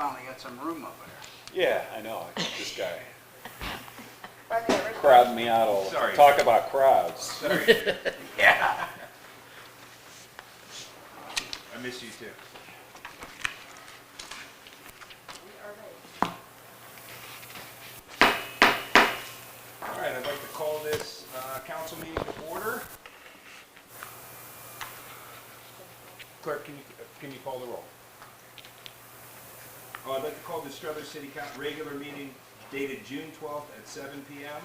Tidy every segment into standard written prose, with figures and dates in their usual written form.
finally got some room over there. Yeah, I know. This guy crowding me out all the time. Sorry. Talk about crowds. Sorry. Yeah. I miss you too. All right, I'd like to call this council meeting to order. Clerk, can you call the roll? Oh, I'd like to call the Struthers City Council regular meeting dated June 12th at 7 p.m.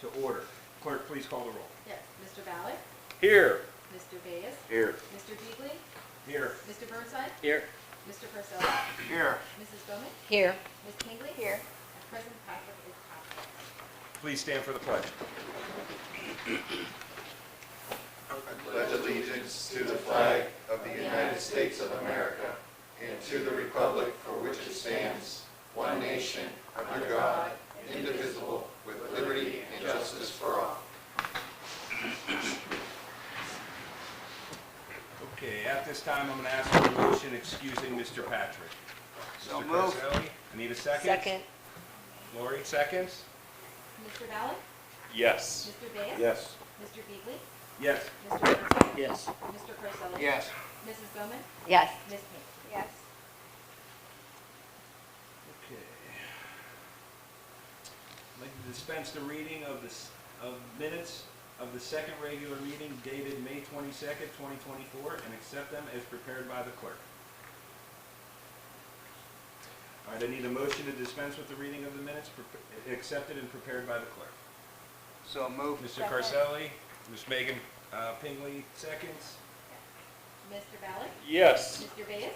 to order. Clerk, please call the roll. Yes, Mr. Ballard, Here. Mr. Bayes, Here. Mr. Beagley, Here. Mr. Burnside, Here. Mr. Purcell, Here. Mrs. Bowman, Here. Ms. Pingley. Here. And President Patrick is absent. Please stand for the pledge. I pledge allegiance to the flag of the United States of America and to the republic for which it stands, one nation, under God, indivisible, with liberty and justice for all. Okay, at this time, I'm going to ask for a motion excusing Mr. Patrick. So Mr. moved. Corselli, I need a second. Second. Lori, seconds. Mr. Ballard, Yes. Mr. Bayes. Yes. Mr. Beagley, Yes. Mr. Burnside. Yes. Mr. Purcell. Yes. Mrs. Bowman, Yes. Ms. Pingley. Yes. Okay. I'd like to dispense the reading of minutes of the second regular meeting dated May 22nd, 2024, and accept them as prepared by the clerk. All right, I need a motion to dispense with the reading of the minutes accepted and prepared by the clerk. So moved. Mr. Corselli, Ms. Megan Pingley, seconds. Mr. Ballard, Yes. Mr. Bayes,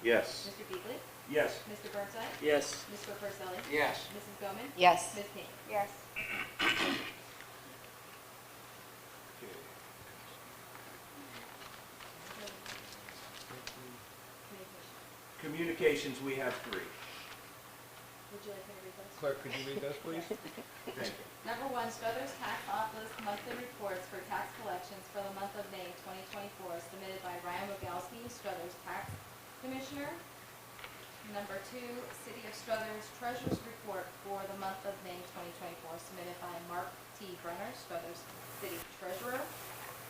Yes. Mr. Beagley, Yes. Mr. Burnside, Yes. Mr. Purcell, Yes. Mrs. Bowman, Yes. Ms. Pingley. Yes. Communications, we have three. Would you like me to read those? Clerk, could you read those, please? Thank you. Number one, Struthers Tax Office monthly reports for tax collections for the month of May 2024 submitted by Ryan Rogalski, Struthers Tax Commissioner. Number two, City of Struthers Treasurer's Report for the month of May 2024 submitted by Mark T. Brenner, Struthers City Treasurer.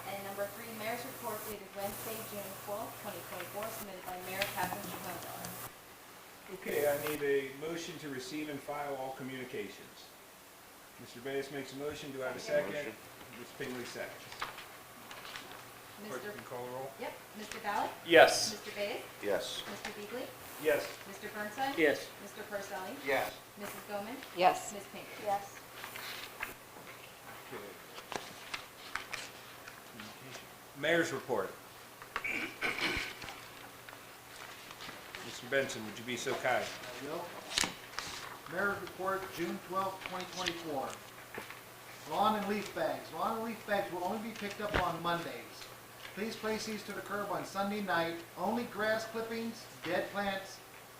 And number three, Mayor's Report dated Wednesday, June 12th, 2024 submitted by Mayor Catherine Chacon. Okay, I need a motion to receive and file all communications. Mr. Bayes makes a motion. Do I have a second? Motion. Ms. Pingley seconds. Clerk, Mr. can you call the roll? Yep, Mr. Ballard, Yes. Mr. Bayes, Yes. Mr. Beagley, Yes. Mr. Burnside, Yes. Mr. Purcell, Yes. Mrs. Bowman, Yes. Ms. Pinkley. Yes. Okay. Mayor's report. Mr. Benson, would you be so kind? There you go. Mayor's report, June 12th, 2024. Lawn and leaf bags. Lawn and leaf bags will only be picked up on Mondays. Please place these to the curb on Sunday night. Only grass clippings, dead plants,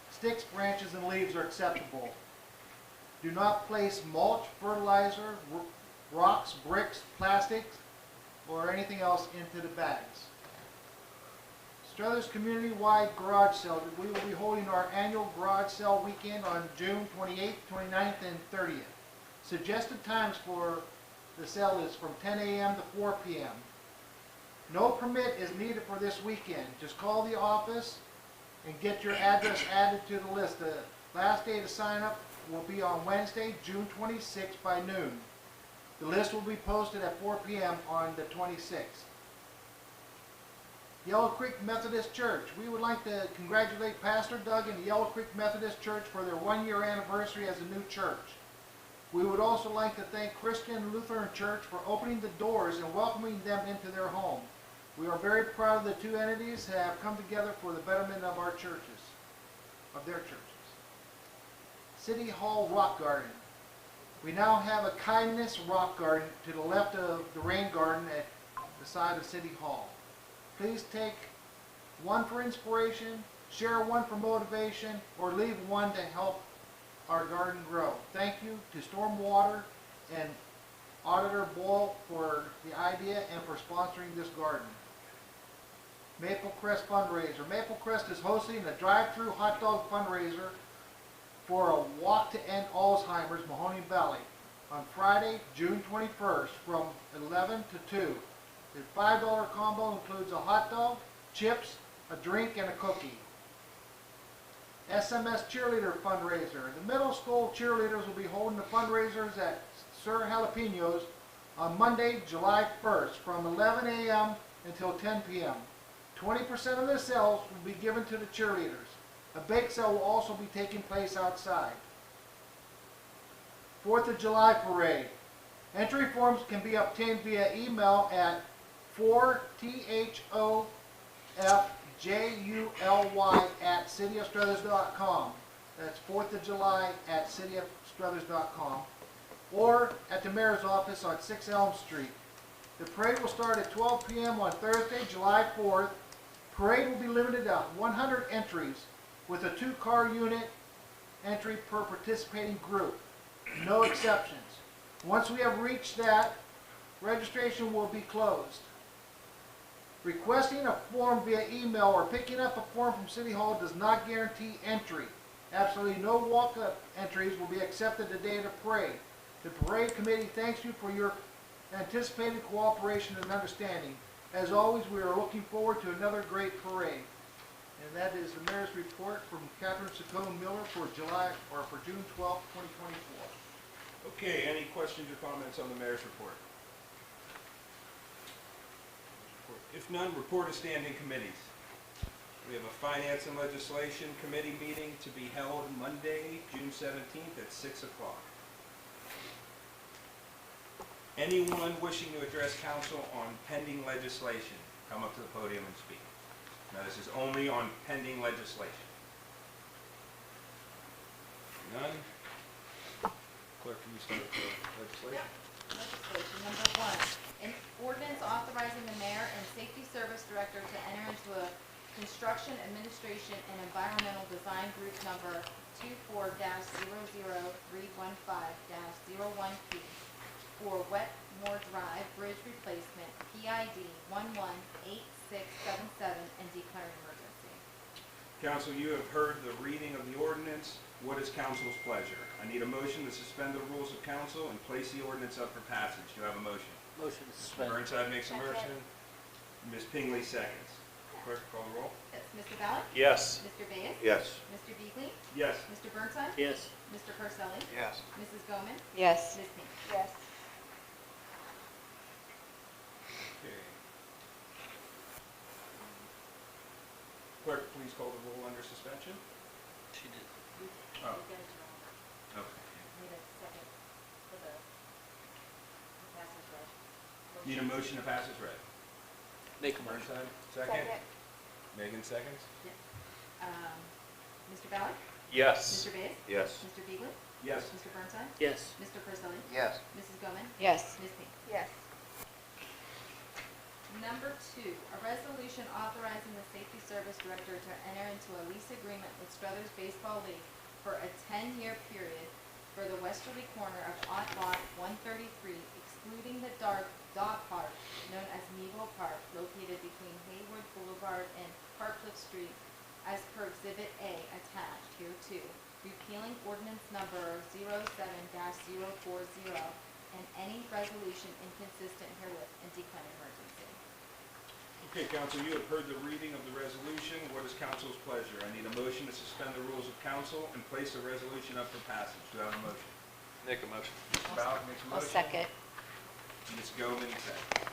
sticks, branches, and leaves are acceptable. Do not place mulch, fertilizer, rocks, bricks, plastics, or anything else into the bags. Struthers Community-Wide Garage Sale. We will be holding our annual garage sale weekend on June 28th, 29th, and 30th. Suggested times for the sale is from 10 a.m. to 4 p.m. No permit is needed for this weekend. Just call the office and get your address added to the list. The last day to sign up will be on Wednesday, June 26th by noon. The list will be posted at 4 p.m. on the 26th. Yellow Creek Methodist Church. We would like to congratulate Pastor Doug and the Yellow Creek Methodist Church for their one-year anniversary as a new church. We would also like to thank Christian Lutheran Church for opening the doors and welcoming them into their home. We are very proud of the two entities that have come together for the betterment of our churches, of their churches. City Hall Rock Garden. We now have a kindness rock garden to the left of the rain garden at the side of City Hall. Please take one for inspiration, share one for motivation, or leave one to help our garden grow. Thank you to Stormwater and Auditor Boyle for the idea and for sponsoring this garden. Maple Crest fundraiser. Maple Crest is hosting a drive-through hot dog fundraiser for a Walk to End Alzheimer's Mahoning Valley on Friday, June 21st from 11 to 2. The $5 combo includes a hot dog, chips, a drink, and a cookie. SMS cheerleader fundraiser. The middle school cheerleaders will be holding the fundraisers at Sir Jalapenos on Monday, July 1st from 11 a.m. until 10 p.m. 20% of the sales will be given to the cheerleaders. A bake sale will also be taking place outside. 4th of July parade. Entry forms can be obtained via email at 4thofjuly@cityofstruthers.com. That's 4th of July at cityofstruthers.com. Or at the mayor's office on 6 Elm Street. The parade will start at 12 p.m. on Thursday, July 4th. Parade will be limited to 100 entries with a 2-car unit entry per participating group. No exceptions. Once we have reached that, registration will be closed. Requesting a form via email or picking up a form from City Hall does not guarantee entry. Absolutely no walk-up entries will be accepted the day of the parade. The parade committee thanks you for your anticipated cooperation and understanding. As always, we are looking forward to another great parade. And that is the mayor's report from Catherine Saccone Miller for June 12, 2024. Okay, any questions or comments on the mayor's report? If none, report of standing committees. We have a Finance and Legislation Committee meeting to be held Monday, June 17th at 6 o'clock. Anyone wishing to address council on pending legislation, come up to the podium and speak. Now, this is only on pending legislation. None? Clerk, can you start with the legislation? Legislation number 1, an ordinance authorizing the mayor and safety service director to enter into a construction administration and environmental design group number 24-00315-01P for Wetmore Drive Bridge Replacement, PID 118677, and declaring emergency. Council, you have heard the reading of the ordinance. What is council's pleasure? I need a motion to suspend the rules of council and place the ordinance up for passage. Do you have a motion? Motion to suspend. Burnside makes a Second. motion. Ms. Pingley seconds. Clerk, call the roll. Yes, Mr. Ballard? Yes. Mr. Bayes? Yes. Mr. Beagley? Yes. Mr. Burnside? Yes. Mr. Carselli? Yes. Mrs. Goman? Yes. Ms. Pink? Yes. Okay. Clerk, please call the roll under suspension. She did. Oh, We gotta do all that. okay. Need a second for the passage read. Need a motion to pass as read. Make a motion. Burnside, second. Megan seconds. Mr. Ballard? Yes. Mr. Bayes? Yes. Mr. Beagley? Yes. Mr. Burnside? Yes. Mr. Carselli? Yes. Mrs. Goman? Yes. Ms. Pink? Yes. Number 2, a resolution authorizing the safety service director to enter into a lease agreement with Struthers Baseball League for a 10-year period for the westerly corner of Lot 133, excluding the dog park known as Nebo Park, located between Haywood Boulevard and Hartcliffe Street, as per Exhibit A attached here too, repealing ordinance number 07-040 and any resolution inconsistent herewith and declaring emergency. Okay, council, you have heard the reading of the resolution. What is council's pleasure? I need a motion to suspend the rules of council and place the resolution up for passage. Do I have a motion? Make a motion. Mr. Ballard makes a I'll motion. second. Ms. Goman seconds.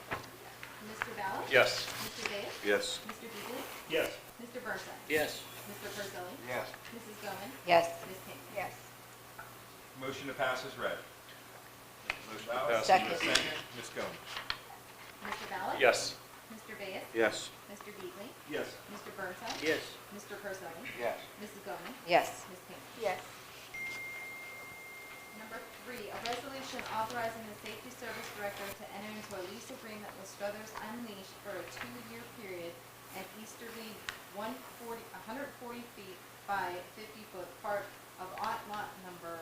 Mr. Ballard? Yes. Mr. Bayes? Yes. Mr. Beagley? Yes. Mr. Burnside? Yes. Mr. Carselli? Yes. Mrs. Goman? Yes. Ms. Pink? Yes. Motion to pass is read. Motion Mr. to Ballard? pass. Second. Second. Ms. Goman? Mr. Ballard? Yes. Mr. Bayes? Yes. Mr. Beagley? Yes. Mr. Burnside? Yes. Mr. Carselli? Yes. Mrs. Goman? Yes. Ms. Pink? Yes. Number 3, a resolution authorizing the safety service director to enter into a lease agreement with Struthers Unleashed for a 2-year period at Easterly 140 feet by 50 foot part of lot number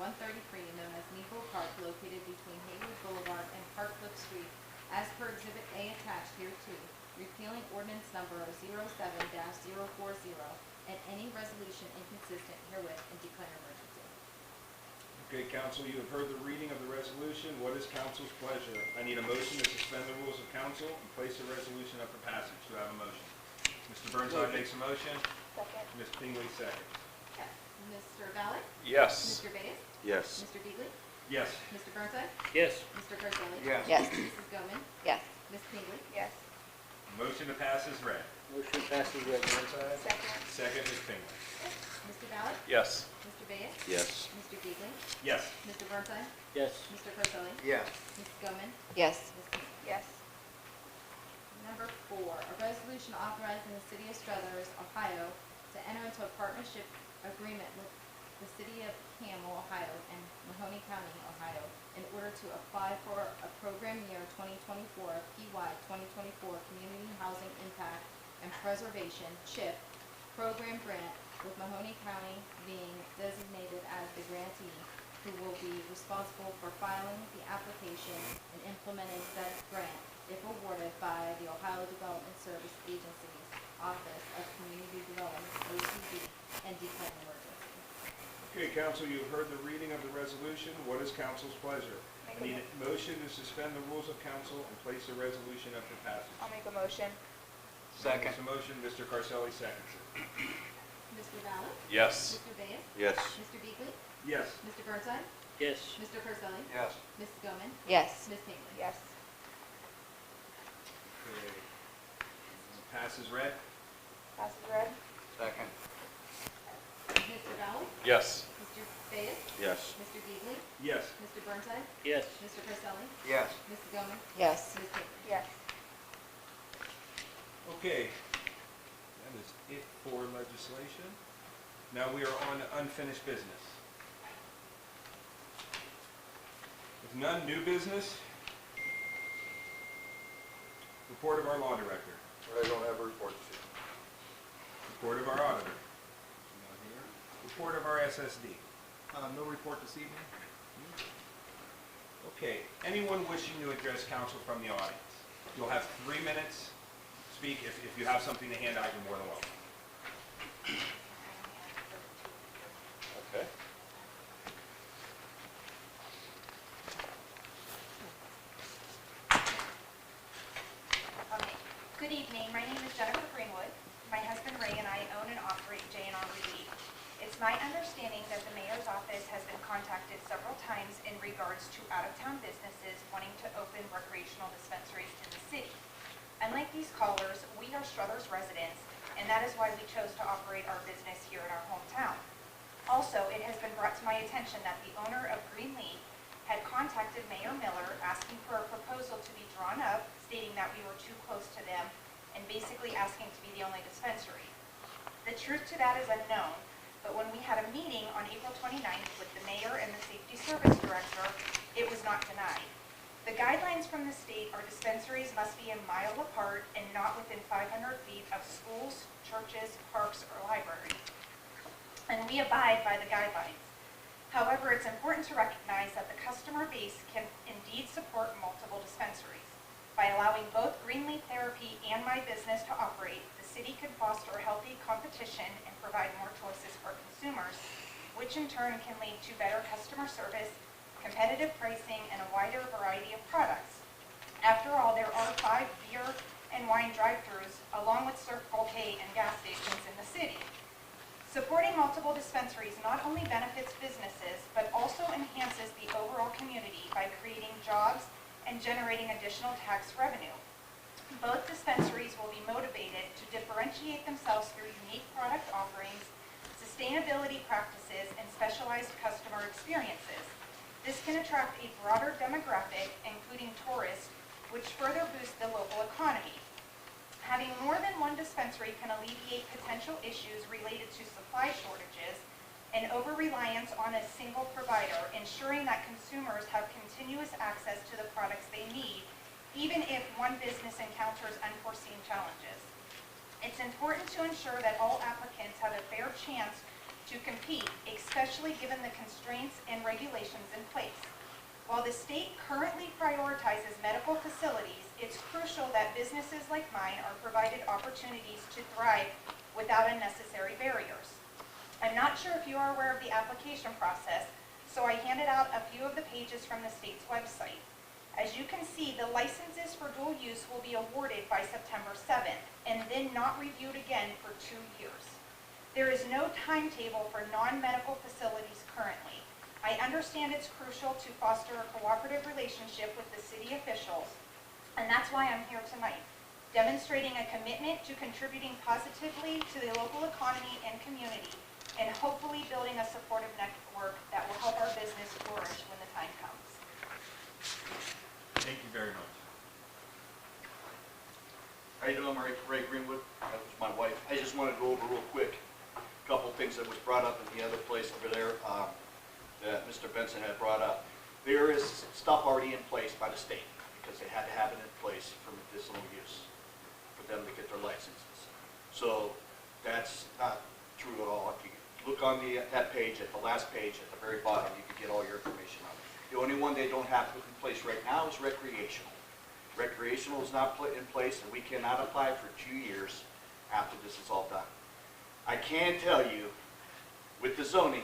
133, known as Nebo Park, located between Haywood Boulevard and Hartcliffe Street, as per Exhibit A attached here too, repealing ordinance number 07-040, and any resolution inconsistent herewith and declaring emergency. Okay, council, you have heard the reading of the resolution. What is council's pleasure? I need a motion to suspend the rules of council and place the resolution up for passage. Do I have a motion? Mr. Burnside makes a motion. Second. Ms. Pingley seconds. Okay. Mr. Ballard? Yes. Mr. Bates? Yes. Mr. Beagley? Yes. Mr. Burnside? Yes. Mr. Curbelo? Yes. Yes. Mrs. Gomen? Yes. Ms. Pingley? Yes. Motion to pass is read. Motion passes read. Burnside? Second. Second, Ms. Pingley. Mr. Ballard? Yes. Mr. Bates? Yes. Mr. Beagley? Yes. Mr. Burnside? Yes. Mr. Curbelo? Yes. Mrs. Gomen? Yes. Ms. Pingley? Yes. Number 4, a resolution authorizing the City of Struthers, Ohio, to enter into a partnership agreement with the City of Camel, Ohio, and Mahoney County, Ohio, in order to apply for a program year 2024, PY 2024 Community Housing Impact and Preservation, CHIP, program grant, with Mahoney County being designated as the grantee, who will be responsible for filing the application and implementing said grant if awarded by the Ohio Development Service Agency's Office of Community Development, OCD, and declaring emergency. Okay, council, you have heard the reading of the resolution. What is council's pleasure? I need a motion to suspend the rules of council and place the resolution up for passage. I'll make a motion. Second. There's a motion, Mr. Carselli seconds it. Mr. Ballard? Yes. Mr. Bates? Yes. Mr. Beagley? Yes. Mr. Burnside? Yes. Mr. Curbelo? Yes. Mrs. Gomen? Yes. Ms. Pingley? Yes. Okay. Pass is read. Passes read. Second. Mr. Ballard? Yes. Mr. Bates? Yes. Mr. Beagley? Yes. Mr. Burnside? Yes. Mr. Curbelo? Yes. Mrs. Gomen? Yes. Ms. Pingley? Yes. Okay. That is it for legislation. Now we are on unfinished business. If none, new business. Report of our law director. I don't have a report to see. Report of our auditor. Not here. Report of our SSD. No report this evening. Okay, anyone wishing to address council from the audience? You'll have 3 minutes to speak. If you have something to hand out, you're more than welcome. Okay. Good evening. My name is Jennifer Greenwood. My husband Ray and I own and operate J&R Relief. It's my understanding that the mayor's office has been contacted several times in regards to out-of-town businesses wanting to open recreational dispensaries in the city. Unlike these callers, we are Struthers residents, and that is why we chose to operate our business here in our hometown. Also, it has been brought to my attention that the owner of Greenleaf had contacted Mayor Miller asking for a proposal to be drawn up, stating that we were too close to them, and basically asking to be the only dispensary. The truth to that is unknown, but when we had a meeting on April 29th with the mayor and the safety service director, it was not denied. The guidelines from the state are dispensaries must be a mile apart and not within 500 feet of schools, churches, parks, or libraries. And we abide by the guidelines. However, it's important to recognize that the customer base can indeed support multiple dispensaries. By allowing both Greenleaf Therapy and my business to operate, the city can foster healthy competition and provide more choices for consumers, which in turn can lead to better customer service, competitive pricing, and a wider variety of products. After all, there are 5 beer and wine drive-thrus, along with Circle K and gas stations in the city. Supporting multiple dispensaries not only benefits businesses, but also enhances the overall community by creating jobs and generating additional tax revenue. Both dispensaries will be motivated to differentiate themselves through unique product offerings, sustainability practices, and specialized customer experiences. This can attract a broader demographic, including tourists, which further boosts the local economy. Having more than one dispensary can alleviate potential issues related to supply shortages and over-reliance on a single provider, ensuring that consumers have continuous access to the products they need, even if one business encounters unforeseen challenges. It's important to ensure that all applicants have a fair chance to compete, especially given the constraints and regulations in place. While the state currently prioritizes medical facilities, It's crucial that businesses like mine are provided opportunities to thrive without unnecessary barriers. I'm not sure if you are aware of the application process, so I handed out a few of the pages from the state's website. As you can see, the licenses for dual use will be awarded by September 7th and then not reviewed again for 2 years. There is no timetable for non-medical facilities currently. I understand it's crucial to foster a cooperative relationship with the city officials, and that's why I'm here tonight, demonstrating a commitment to contributing positively to the local economy and community, and hopefully building a supportive network that will help our business flourish when the time comes. Thank you very much. How you doing, Ray Greenwood? That was my wife. I just want to go over real quick a couple of things that was brought up in the other place over there that Mr. Benson had brought up. There is stuff already in place by the state because they had to have it in place for medicinal use for them to get their licenses. So that's not true at all. If you look on that page, at the last page, at the very bottom, you can get all your information on it. The only one they don't have in place right now is recreational. Recreational is not in place, and we cannot apply for 2 years after this is all done. I can tell you, with the zoning,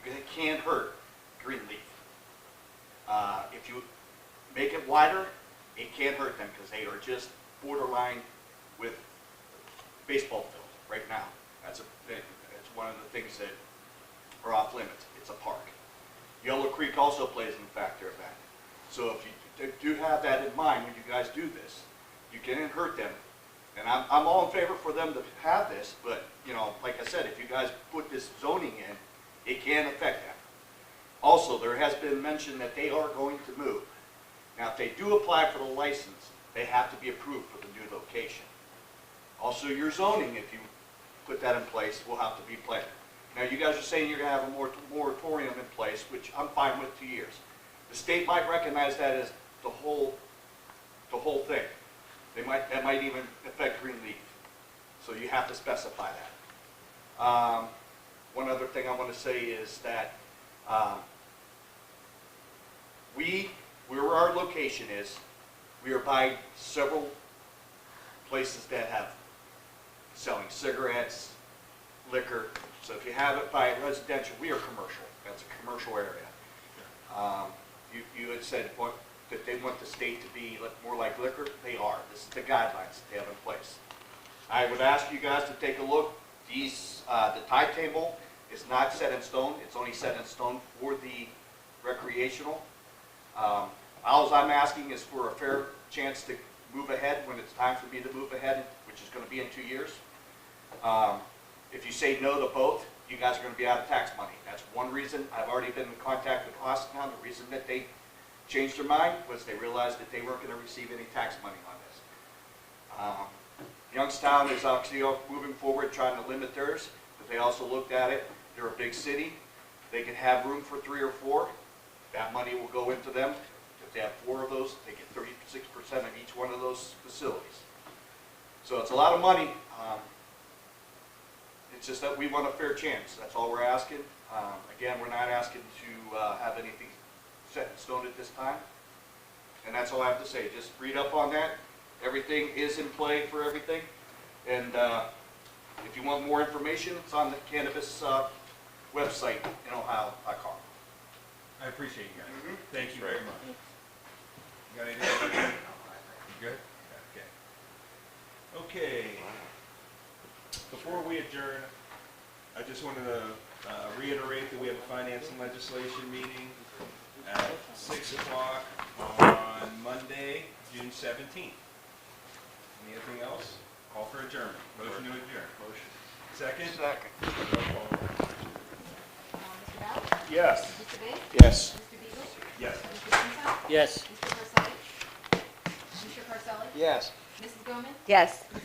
it can't hurt green leaf. If you make it wider, it can't hurt them because they are just borderline with baseball field right now. That's one of the things that are off limits. It's a park. Yellow Creek also plays in factor of that. So if you do have that in mind when you guys do this, you can't hurt them. And I'm all in favor for them to have this, but you know, like I said, if you guys put this zoning in, it can affect them. Also, there has been mention that they are going to move. Now, if they do apply for the license, they have to be approved for the new location. Also, your zoning, if you put that in place, will have to be planted. Now, you guys are saying you're going to have a moratorium in place, which I'm fine with 2 years. The state might recognize that as the whole thing. That might even affect green leaf. So you have to specify that. One other thing I want to say is that where our location is, we are by several places that have selling cigarettes, liquor. So if you have it by residential, we are commercial. That's a commercial area. You had said that they want the state to be more like liquor. They are. This is the guidelines that they have in place. I would ask you guys to take a look. The timetable is not set in stone. It's only set in stone for the recreational. All I'm asking is for a fair chance to move ahead when it's time for me to move ahead, which is going to be in 2 years. If you say no to both, you guys are going to be out of tax money. That's one reason. I've already been in contact with Austin. The reason that they changed their mind was they realized that they weren't going to receive any tax money on this. Youngstown is actually moving forward trying to limit theirs, but they also looked at it. They're a big city. They can have room for 3 or 4. That money will go into them. If they have 4 of those, they get 36% of each one of those facilities. So it's a lot of money. It's just that we want a fair chance. That's all we're asking. Again, we're not asking to have anything set in stone at this time. And that's all I have to say. Just read up on that. Everything is in play for everything. And if you want more information, it's on the cannabis website in Ohio.com. I appreciate you guys. Thank you very much. You got anything? You good? Okay. Okay. Before we adjourn, I just wanted to reiterate that we have a finance and legislation meeting at 6 o'clock on Monday, June 17th. Anything else? Call for adjournment. Motion to adjourn. Motion. Second? Second. Mr. Bell? Yes. Mr. Biggs? Yes. Mr. Beagle? Yes. Mr. Simpson? Yes. Mr. Parselli? Mr. Parselli? Yes. Mrs. Bowman? Yes. Mr.